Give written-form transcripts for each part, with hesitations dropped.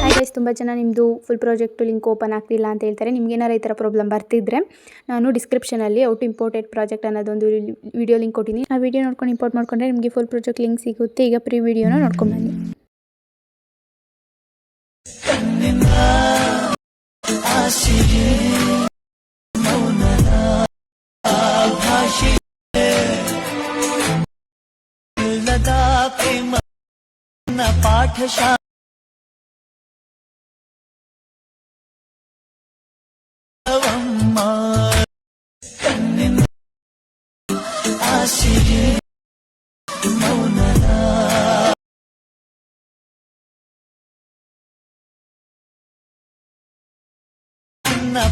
Hi guys, ತುಂಬ ಜನ ನಿಮ್ಮದು ಫುಲ್ ಪ್ರಾಜೆಕ್ಟು ಲಿಂಕ್ ಓಪನ್ ಆಗ್ತಿಲ್ಲ ಅಂತ ಹೇಳ್ತಾರೆ. ನಿಮಗೇನಾರು ಈ ಥರ ಪ್ರಾಬ್ಲಮ್ ಬರ್ತಿದ್ರೆ ನಾನು ಡಿಸ್ಕ್ರಿಪ್ಷನಲ್ಲಿ ಔಟ್ ಇಂಪೋರ್ಟೆಡ್ ಪ್ರಾಜೆಕ್ಟ್ ಅನ್ನೋದೊಂದು ವಿಡಿಯೋ ಲಿಂಕ್ ಕೊಟ್ಟಿದ್ದೀನಿ. ಆ ವಿಡಿಯೋ ನೋಡ್ಕೊಂಡು ಇಂಪೋರ್ಟ್ ಮಾಡ್ಕೊಂಡ್ರೆ ನಿಮಗೆ ಫುಲ್ ಪ್ರಾಜೆಕ್ಟ್ ಲಿಂಕ್ ಸಿಗುತ್ತೆ. ಈಗ ಪ್ರೀ ವಿಡಿಯೋನ ನೋಡ್ಕೊಂಡು ಬನ್ನಿ.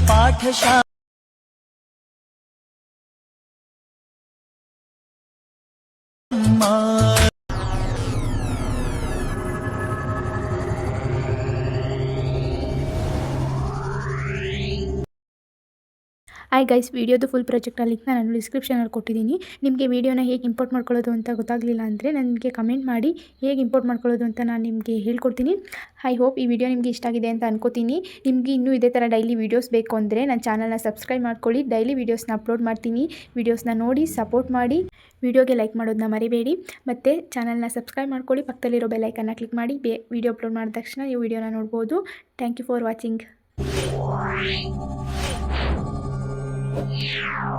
पाठशाला ಹಾಯ್ ಗೈಸ್, ವಿಡಿಯೋದು ಫುಲ್ ಪ್ರಾಜೆಕ್ಟ್ ಲಿಂಕ್ನ ನಾನು ಡಿಸ್ಕ್ರಿಪ್ಷನಲ್ಲಿ ಕೊಟ್ಟಿದ್ದೀನಿ. ನಿಮಗೆ ವಿಡಿಯೋನ ಹೇಗೆ ಇಂಪೋರ್ಟ್ ಮಾಡ್ಕೊಳ್ಳೋದು ಅಂತ ಗೊತ್ತಾಗಲಿಲ್ಲ ಅಂದರೆ ನನಗೆ ಕಮೆಂಟ್ ಮಾಡಿ, ಹೇಗೆ ಇಂಪೋರ್ಟ್ ಮಾಡ್ಕೊಳ್ಳೋದು ಅಂತ ನಾನು ನಿಮಗೆ ಹೇಳ್ಕೊಡ್ತೀನಿ. ಐ ಹೋಪ್ ಈ ವಿಡಿಯೋ ನಿಮಗೆ ಇಷ್ಟ ಆಗಿದೆ ಅಂತ ಅನ್ಕೋತೀನಿ. ನಿಮಗೆ ಇನ್ನೂ ಇದೇ ಥರ ಡೈಲಿ ವೀಡಿಯೋಸ್ ಬೇಕು ಅಂದರೆ ನನ್ನ ಚಾನಲ್ನ ಸಬ್ಸ್ಕ್ರೈಬ್ ಮಾಡ್ಕೊಳ್ಳಿ. ಡೈಲಿ ವೀಡಿಯೋಸ್ನ ಅಪ್ಲೋಡ್ ಮಾಡ್ತೀನಿ. ವೀಡಿಯೋಸ್ನ ನೋಡಿ ಸಪೋರ್ಟ್ ಮಾಡಿ. ವಿಡಿಯೋಗೆ ಲೈಕ್ ಮಾಡೋದನ್ನ ಮರಿಬೇಡಿ. ಮತ್ತು ಚಾನಲ್ನ ಸಬ್ಸ್ಕ್ರೈಬ್ ಮಾಡ್ಕೊಳ್ಳಿ. ಪಕ್ಕದಲ್ಲಿರೋ ಬೆಲ್ ಐಕನ್ನ ಕ್ಲಿಕ್ ಮಾಡಿ ವಿಡಿಯೋ ಅಪ್ಲೋಡ್ ಮಾಡಿದ ತಕ್ಷಣ ಈ ವಿಡಿಯೋನ ನೋಡ್ಬೋದು. Thank you for watching. Yeah.